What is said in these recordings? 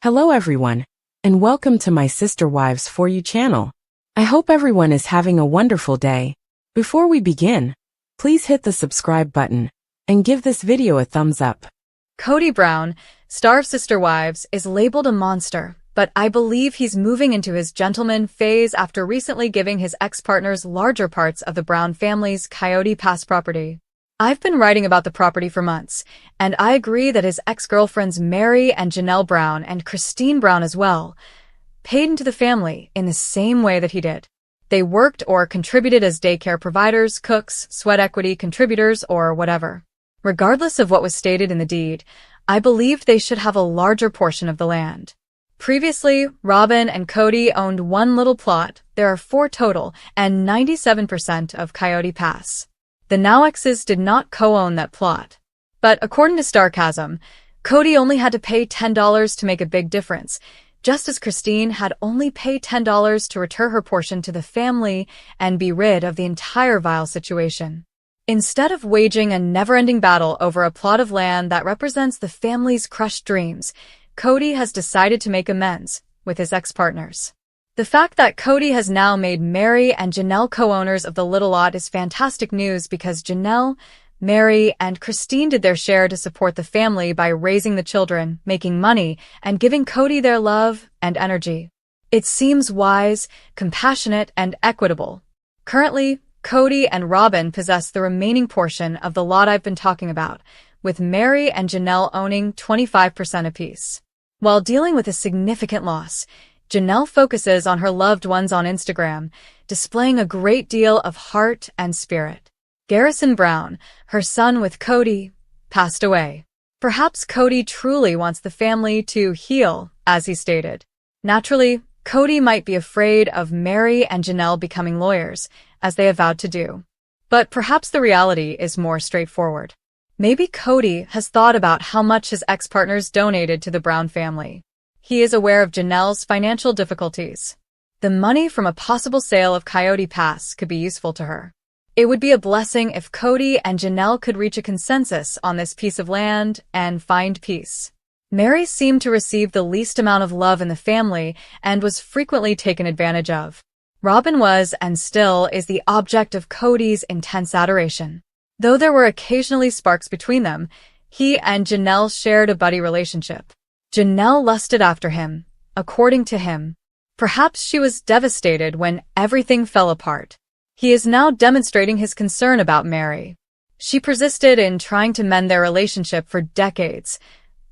Hello everyone, and welcome to my Sister Wives For You channel. I hope everyone is having a wonderful day. Before we begin, please hit the subscribe button and give this video a thumbs up. Kody Brown, star of Sister Wives, is labeled a monster, but I believe he's moving into his gentleman phase after recently giving his ex-partners larger parts of the Brown family's Kody Pass property. I've been writing about the property for months, and I agree that his ex-girlfriends Meri and Janelle Brown and Christine Brown as well paid into the family in the same way that he did. They worked or contributed as daycare providers, cooks, sweat equity contributors, or whatever. Regardless of what was stated in the deed, I believed they should have a larger portion of the land. Previously, Robin and Kody owned one little plot, there are 4 total, and 97% of Kody Pass. The now exes did not co-own that plot. But according to Starcasm, Kody only had to pay $10 to make a big difference, just as Christine had only paid $10 to return her portion to the family and be rid of the entire vile situation. Instead of waging a never-ending battle over a plot of land that represents the family's crushed dreams, Kody has decided to make amends with his ex-partners. The fact that Kody has now made Meri and Janelle co-owners of the little lot is fantastic news because Janelle, Meri, and Christine did their share to support the family by raising the children, making money, and giving Kody their love and energy. It seems wise, compassionate, and equitable. Currently, Kody and Robin possess the remaining portion of the lot I've been talking about, with Meri and Janelle owning 25% apiece. While dealing with a significant loss, Janelle focuses on her loved ones on Instagram, displaying a great deal of heart and spirit. Garrison Brown, her son with Kody, passed away. Perhaps Kody truly wants the family to heal, as he stated. Naturally, Kody might be afraid of Meri and Janelle becoming lawyers, as they have vowed to do. But perhaps the reality is more straightforward. Maybe Kody has thought about how much his ex-partners donated to the Brown family. He is aware of Janelle's financial difficulties. The money from a possible sale of Kody Pass could be useful to her. It would be a blessing if Kody and Janelle could reach a consensus on this piece of land and find peace. Meri seemed to receive the least amount of love in the family and was frequently taken advantage of. Robin was, and still is, the object of Kody's intense adoration. Though there were occasionally sparks between them, he and Janelle shared a buddy relationship. Janelle lusted after him, according to him. Perhaps she was devastated when everything fell apart. He is now demonstrating his concern about Meri. She persisted in trying to mend their relationship for decades.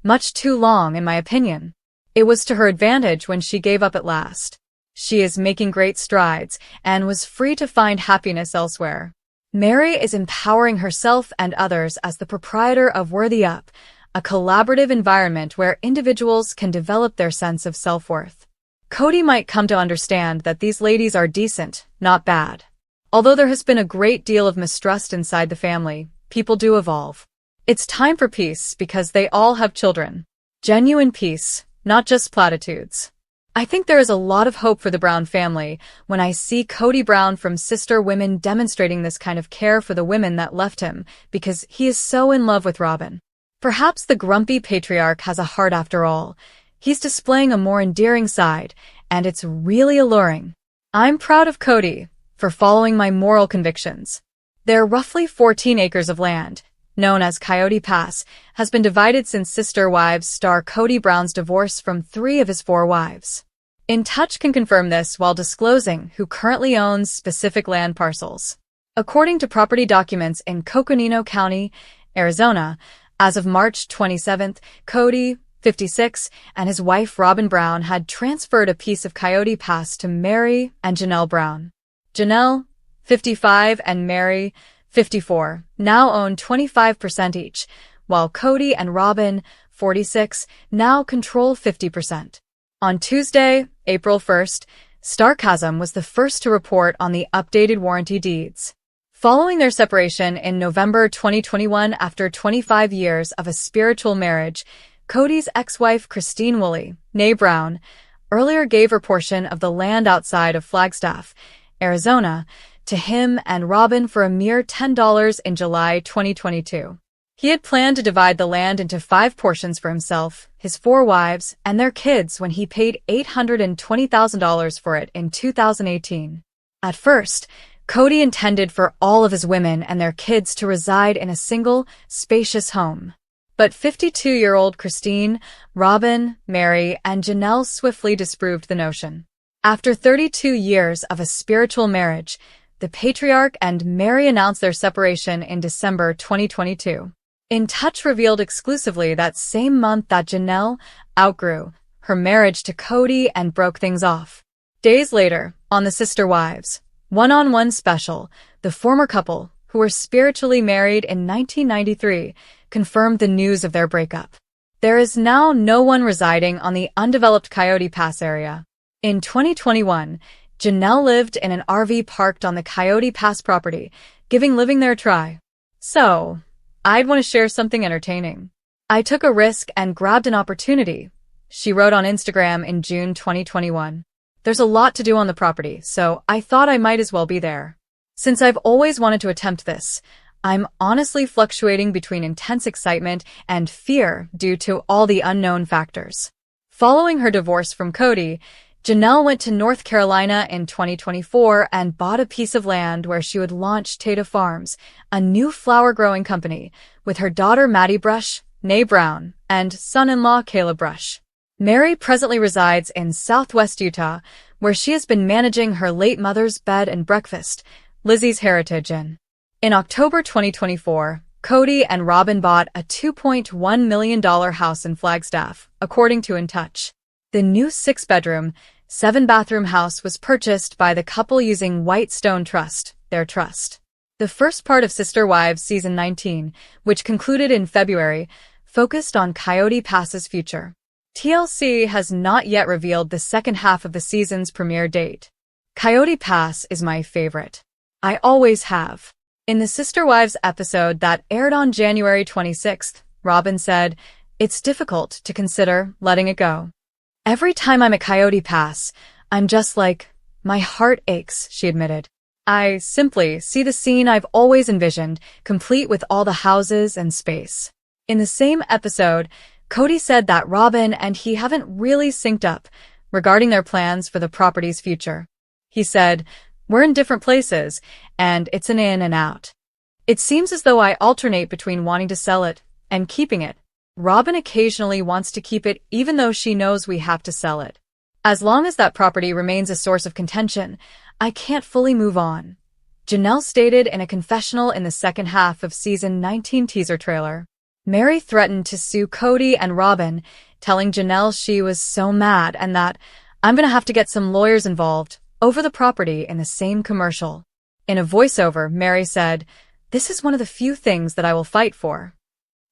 Much too long, in my opinion. It was to her advantage when she gave up at last. She is making great strides and was free to find happiness elsewhere. Meri is empowering herself and others as the proprietor of Worthy Up, a collaborative environment where individuals can develop their sense of self-worth. Kody might come to understand that these ladies are decent, not bad. Although there has been a great deal of mistrust inside the family, people do evolve. It's time for peace because they all have children. Genuine peace, not just platitudes. I think there is a lot of hope for the Brown family when I see Kody Brown from Sister Women demonstrating this kind of care for the women that left him because he is so in love with Robin. Perhaps the grumpy patriarch has a heart after all. He's displaying a more endearing side, and it's really alluring. I'm proud of Kody for following my moral convictions. Their roughly 14 acres of land, known as Kody Pass, has been divided since Sister Wives star Kody Brown's divorce from 3 of his 4 wives. In Touch can confirm this while disclosing who currently owns specific land parcels. According to property documents in Coconino County, Arizona, as of March 27, Kody, 56, and his wife Robin Brown had transferred a piece of Kody Pass to Meri and Janelle Brown. Janelle, 55, and Meri, 54, now own 25% each, while Kody and Robin, 46, now control 50%. On Tuesday, April 1st, Starcasm was the first to report on the updated warranty deeds. Following their separation in November 2021 after 25 years of a spiritual marriage, Kody's ex-wife Christine Woolley, née Brown, earlier gave her portion of the land outside of Flagstaff, Arizona, to him and Robin for a mere $10 in July 2022. He had planned to divide the land into 5 portions for himself, his 4 wives, and their kids when he paid $820,000 for it in 2018. At first, Kody intended for all of his women and their kids to reside in a single, spacious home. But 52-year-old Christine, Robin, Meri, and Janelle swiftly disproved the notion. After 32 years of a spiritual marriage, the patriarch and Meri announced their separation in December 2022. In Touch revealed exclusively that same month that Janelle outgrew her marriage to Kody and broke things off. Days later, on the Sister Wives one-on-one special, the former couple, who were spiritually married in 1993, confirmed the news of their breakup. There is now no one residing on the undeveloped Coyote Pass area. In 2021, Janelle lived in an RV parked on the Coyote Pass property, giving living there a try. So, I'd want to share something entertaining. I took a risk and grabbed an opportunity, she wrote on Instagram in June 2021. There's a lot to do on the property, so I thought I might as well be there. Since I've always wanted to attempt this, I'm honestly fluctuating between intense excitement and fear due to all the unknown factors. Following her divorce from Kody, Janelle went to North Carolina in 2024 and bought a piece of land where she would launch Tata Farms, a new flower-growing company, with her daughter Maddie Brush, née Brown, and son-in-law Caleb Brush. Meri presently resides in Southwest Utah, where she has been managing her late mother's bed and breakfast, Lizzie's Heritage Inn. In October 2024, Kody and Robin bought a $2.1 million house in Flagstaff, according to In Touch. The new 6-bedroom, 7-bathroom house was purchased by the couple using Whitestone Trust, their trust. The first part of Sister Wives Season 19, which concluded in February, focused on Coyote Pass's future. TLC has not yet revealed the second half of the season's premiere date. Coyote Pass is my favorite. I always have. In the Sister Wives episode that aired on January 26th, Robin said, "It's difficult to consider letting it go. Every time I'm at Coyote Pass, I'm just like, my heart aches," she admitted. "I simply see the scene I've always envisioned, complete with all the houses and space." In the same episode, Kody said that Robin and he haven't really synced up regarding their plans for the property's future. He said, "We're in different places, and it's an in and out. It seems as though I alternate between wanting to sell it and keeping it. Robin occasionally wants to keep it even though she knows we have to sell it. As long as that property remains a source of contention, I can't fully move on," Janelle stated in a confessional in the second half of Season 19 teaser trailer. Meri threatened to sue Kody and Robin, telling Janelle she was so mad and that, "I'm gonna have to get some lawyers involved," over the property in the same commercial. In a voiceover, Meri said, "This is one of the few things that I will fight for."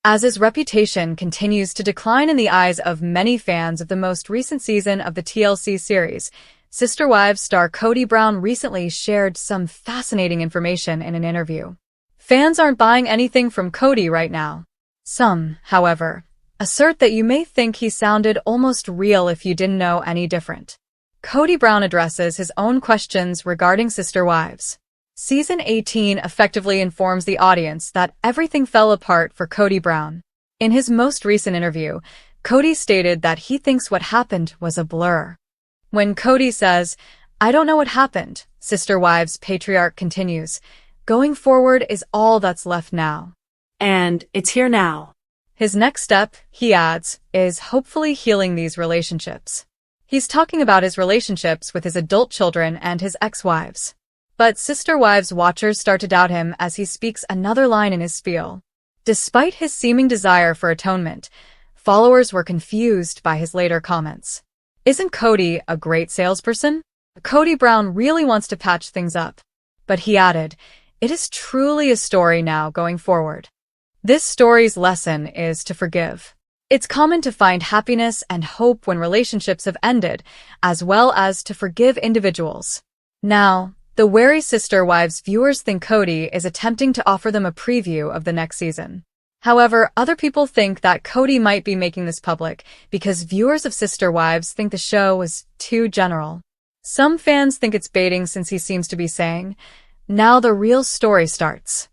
As his reputation continues to decline in the eyes of many fans of the most recent season of the TLC series, Sister Wives star Kody Brown recently shared some fascinating information in an interview. Fans aren't buying anything from Kody right now. Some, however, assert that you may think he sounded almost real if you didn't know any different. Kody Brown addresses his own questions regarding Sister Wives. Season 18 effectively informs the audience that everything fell apart for Kody Brown. In his most recent interview, Kody stated that he thinks what happened was a blur. When Kody says, "I don't know what happened," Sister Wives patriarch continues, "Going forward is all that's left now. And it's here now." His next step, he adds, is hopefully healing these relationships. He's talking about his relationships with his adult children and his ex-wives. But Sister Wives watchers start to doubt him as he speaks another line in his spiel. Despite his seeming desire for atonement, followers were confused by his later comments. Isn't Kody a great salesperson? Kody Brown really wants to patch things up. But he added, "It is truly a story now going forward. This story's lesson is to forgive. It's common to find happiness and hope when relationships have ended, as well as to forgive individuals." Now, the wary Sister Wives viewers think Kody is attempting to offer them a preview of the next season. However, other people think that Kody might be making this public because viewers of Sister Wives think the show was too general. Some fans think it's baiting since he seems to be saying, "Now the real story starts."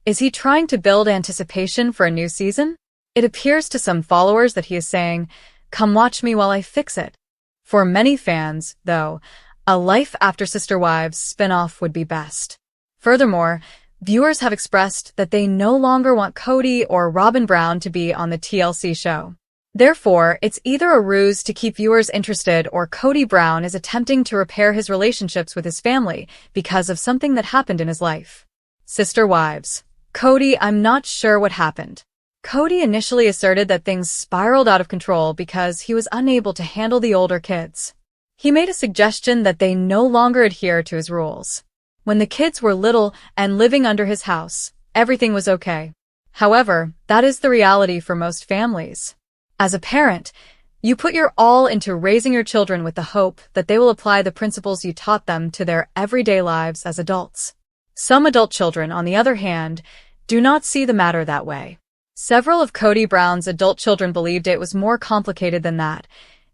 Is he trying to build anticipation for a new season? It appears to some followers that he is saying, "Come watch me while I fix it." For many fans, though, a Life After Sister Wives spin-off would be best. Furthermore, viewers have expressed that they no longer want Kody or Robin Brown to be on the TLC show. Therefore, it's either a ruse to keep viewers interested or Kody Brown is attempting to repair his relationships with his family because of something that happened in his life. Sister Wives. Kody, I'm not sure what happened. Kody initially asserted that things spiraled out of control because he was unable to handle the older kids. He made a suggestion that they no longer adhere to his rules. When the kids were little and living under his house, everything was okay. However, that is the reality for most families. As a parent, you put your all into raising your children with the hope that they will apply the principles you taught them to their everyday lives as adults. Some adult children, on the other hand, do not see the matter that way. Several of Kody Brown's adult children believed it was more complicated than that,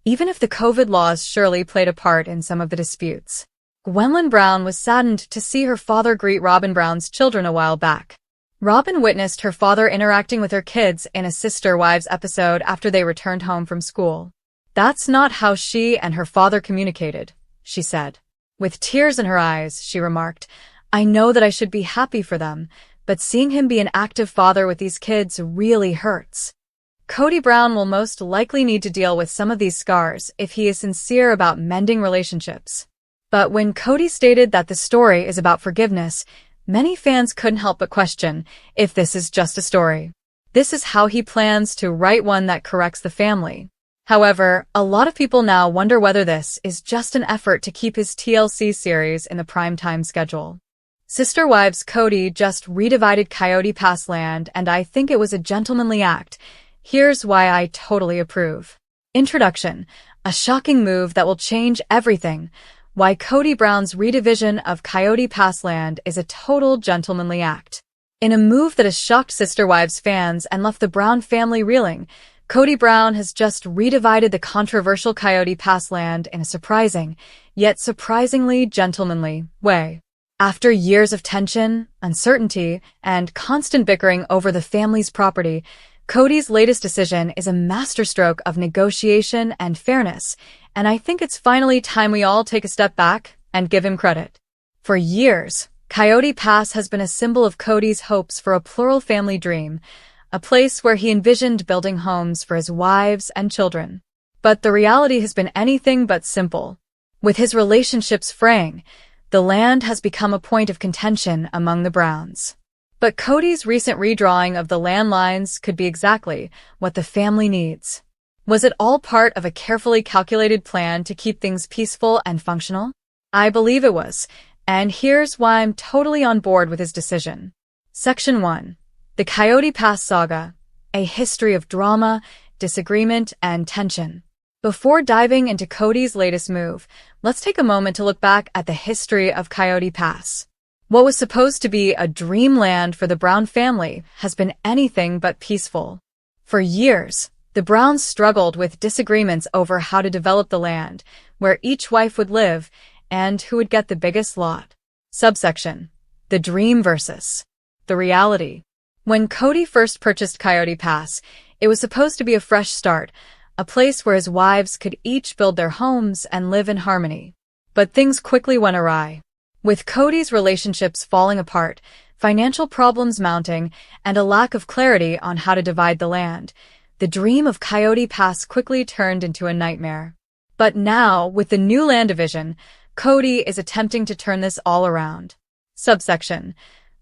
even if the COVID laws surely played a part in some of the disputes. Gwendolyn Brown was saddened to see her father greet Robin Brown's children a while back. Robin witnessed her father interacting with her kids in a Sister Wives episode after they returned home from school. "That's not how she and her father communicated," she said. With tears in her eyes, she remarked, "I know that I should be happy for them, but seeing him be an active father with these kids really hurts." Kody Brown will most likely need to deal with some of these scars if he is sincere about mending relationships. But when Kody stated that the story is about forgiveness, many fans couldn't help but question if this is just a story. This is how he plans to write one that corrects the family. However, a lot of people now wonder whether this is just an effort to keep his TLC series in the primetime schedule. Sister Wives. Kody just redivided Coyote Pass land, and I think it was a gentlemanly act. Here's why I totally approve. Introduction. A shocking move that will change everything. Why Kody Brown's redivision of Coyote Pass land is a total gentlemanly act. In a move that has shocked Sister Wives fans and left the Brown family reeling, Kody Brown has just redivided the controversial Coyote Pass land in a surprising, yet surprisingly gentlemanly, way. After years of tension, uncertainty, and constant bickering over the family's property, Kody's latest decision is a masterstroke of negotiation and fairness, and I think it's finally time we all take a step back and give him credit. For years, Coyote Pass has been a symbol of Kody's hopes for a plural family dream, a place where he envisioned building homes for his wives and children. But the reality has been anything but simple. With his relationships fraying, the land has become a point of contention among the Browns. But Kody's recent redrawing of the land lines could be exactly what the family needs. Was it all part of a carefully calculated plan to keep things peaceful and functional? I believe it was, and here's why I'm totally on board with his decision. Section 1. The Coyote Pass Saga, a history of drama, disagreement, and tension. Before diving into Kody's latest move, let's take a moment to look back at the history of Coyote Pass. What was supposed to be a dreamland for the Brown family has been anything but peaceful. For years, the Browns struggled with disagreements over how to develop the land, where each wife would live, and who would get the biggest lot. Subsection. The dream versus the reality. When Kody first purchased Coyote Pass, it was supposed to be a fresh start, a place where his wives could each build their homes and live in harmony. But things quickly went awry. With Kody's relationships falling apart, financial problems mounting, and a lack of clarity on how to divide the land, the dream of Coyote Pass quickly turned into a nightmare. But now, with the new land division, Kody is attempting to turn this all around. Subsection.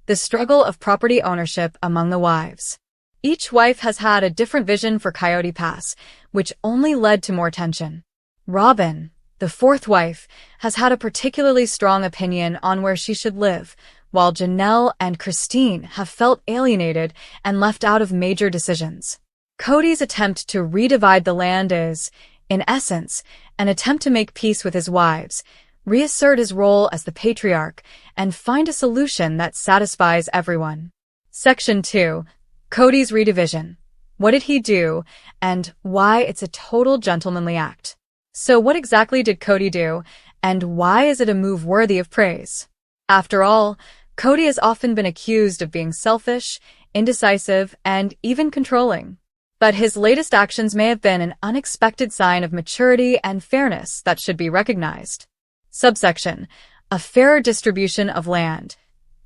The struggle of property ownership among the wives. Each wife has had a different vision for Coyote Pass, which only led to more tension. Robin, the fourth wife, has had a particularly strong opinion on where she should live, while Janelle and Christine have felt alienated and left out of major decisions. Kody's attempt to redivide the land is, in essence, an attempt to make peace with his wives, reassert his role as the patriarch, and find a solution that satisfies everyone. Section 2. Kody's redivision. What did he do, and why it's a total gentlemanly act? So what exactly did Kody do, and why is it a move worthy of praise? After all, Kody has often been accused of being selfish, indecisive, and even controlling. But his latest actions may have been an unexpected sign of maturity and fairness that should be recognized. Subsection: a fairer distribution of land.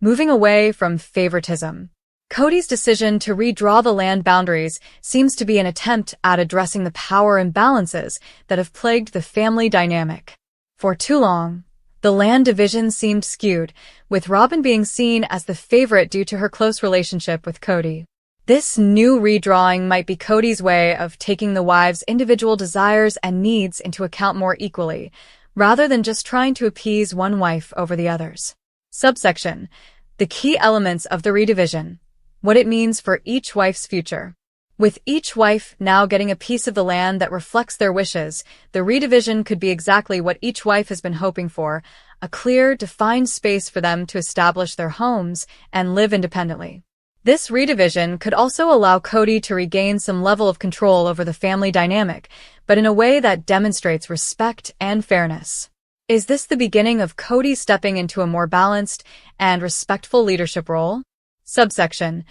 Moving away from favoritism. Kody's decision to redraw the land boundaries seems to be an attempt at addressing the power imbalances that have plagued the family dynamic. For too long, the land division seemed skewed, with Robyn being seen as the favorite due to her close relationship with Kody. This new redrawing might be Kody's way of taking the wives' individual desires and needs into account more equally, rather than just trying to appease one wife over the others. Subsection: the key elements of the redivision. What it means for each wife's future. With each wife now getting a piece of the land that reflects their wishes, the redivision could be exactly what each wife has been hoping for: a clear, defined space for them to establish their homes and live independently. This redivision could also allow Kody to regain some level of control over the family dynamic, but in a way that demonstrates respect and fairness. Is this the beginning of Kody stepping into a more balanced and respectful leadership role? Subsection: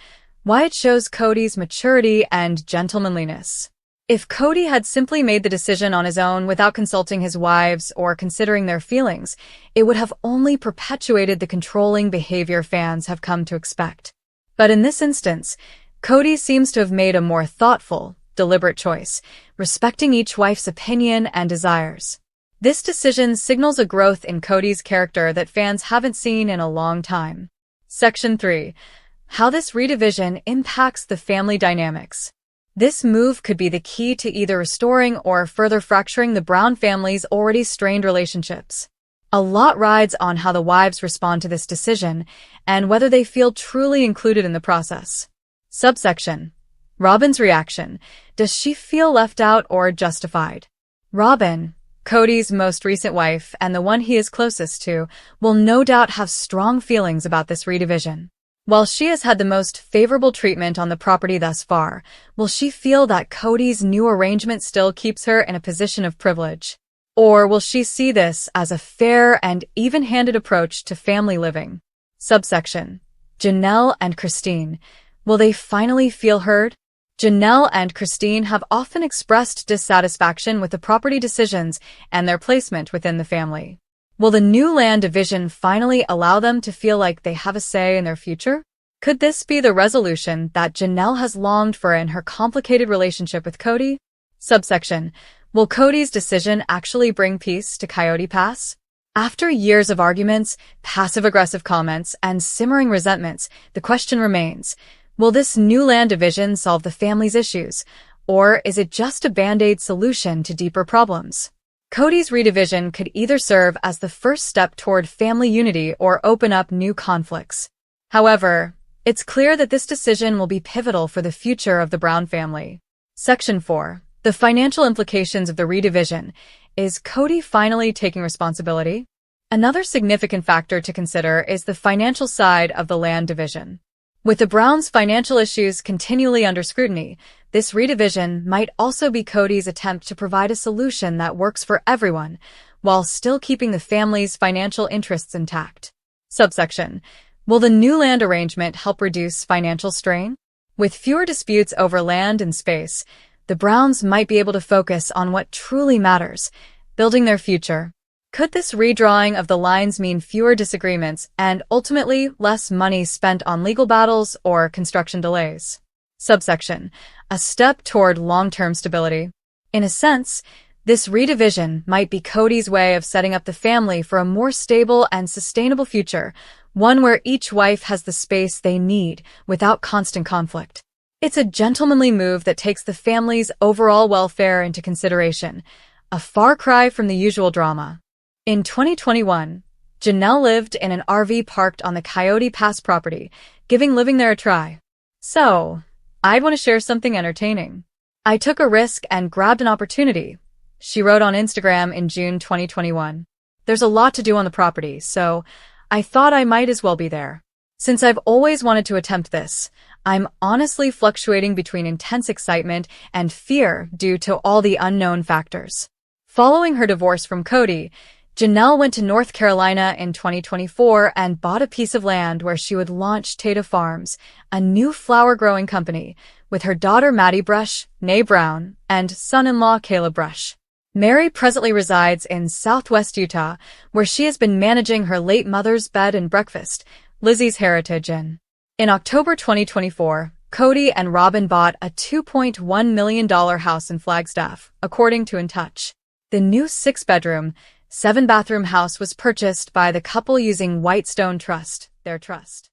why it shows Kody's maturity and gentlemanliness. If Kody had simply made the decision on his own without consulting his wives or considering their feelings, it would have only perpetuated the controlling behavior fans have come to expect. But in this instance, Kody seems to have made a more thoughtful, deliberate choice, respecting each wife's opinion and desires. This decision signals a growth in Kody's character that fans haven't seen in a long time. Section 3. How this redivision impacts the family dynamics. This move could be the key to either restoring or further fracturing the Brown family's already strained relationships. A lot rides on how the wives respond to this decision and whether they feel truly included in the process. Subsection: Robyn's reaction. Does she feel left out or justified? Robyn, Kody's most recent wife and the one he is closest to, will no doubt have strong feelings about this redivision. While she has had the most favorable treatment on the property thus far, will she feel that Kody's new arrangement still keeps her in a position of privilege? Or will she see this as a fair and even-handed approach to family living? Subsection: Janelle and Christine. Will they finally feel heard? Janelle and Christine have often expressed dissatisfaction with the property decisions and their placement within the family. Will the new land division finally allow them to feel like they have a say in their future? Could this be the resolution that Janelle has longed for in her complicated relationship with Kody? Subsection: will Kody's decision actually bring peace to Coyote Pass? After years of arguments, passive-aggressive comments, and simmering resentments, the question remains: will this new land division solve the family's issues, or is it just a band-aid solution to deeper problems? Kody's redivision could either serve as the first step toward family unity or open up new conflicts. However, it's clear that this decision will be pivotal for the future of the Brown family. Section 4. The financial implications of the redivision. Is Kody finally taking responsibility? Another significant factor to consider is the financial side of the land division. With the Browns' financial issues continually under scrutiny, this redivision might also be Kody's attempt to provide a solution that works for everyone, while still keeping the family's financial interests intact. Subsection: will the new land arrangement help reduce financial strain? With fewer disputes over land and space, the Browns might be able to focus on what truly matters: building their future. Could this redrawing of the lines mean fewer disagreements and ultimately less money spent on legal battles or construction delays? Subsection: a step toward long-term stability. In a sense, this redivision might be Kody's way of setting up the family for a more stable and sustainable future, one where each wife has the space they need without constant conflict. It's a gentlemanly move that takes the family's overall welfare into consideration, a far cry from the usual drama. In 2021, Janelle lived in an RV parked on the Coyote Pass property, giving living there a try. So, I'd want to share something entertaining. I took a risk and grabbed an opportunity, she wrote on Instagram in June 2021. There's a lot to do on the property, so I thought I might as well be there. Since I've always wanted to attempt this, I'm honestly fluctuating between intense excitement and fear due to all the unknown factors. Following her divorce from Kody, Janelle went to North Carolina in 2024 and bought a piece of land where she would launch Tata Farms, a new flower-growing company, with her daughter Maddie Brush, née Brown, and son-in-law Caleb Brush. Meri presently resides in Southwest Utah, where she has been managing her late mother's bed and breakfast, Lizzie's Heritage Inn. In October 2024, Kody and Robin bought a $2.1 million house in Flagstaff, according to In Touch. The new 6-bedroom, 7-bathroom house was purchased by the couple using Whitestone Trust, their trust.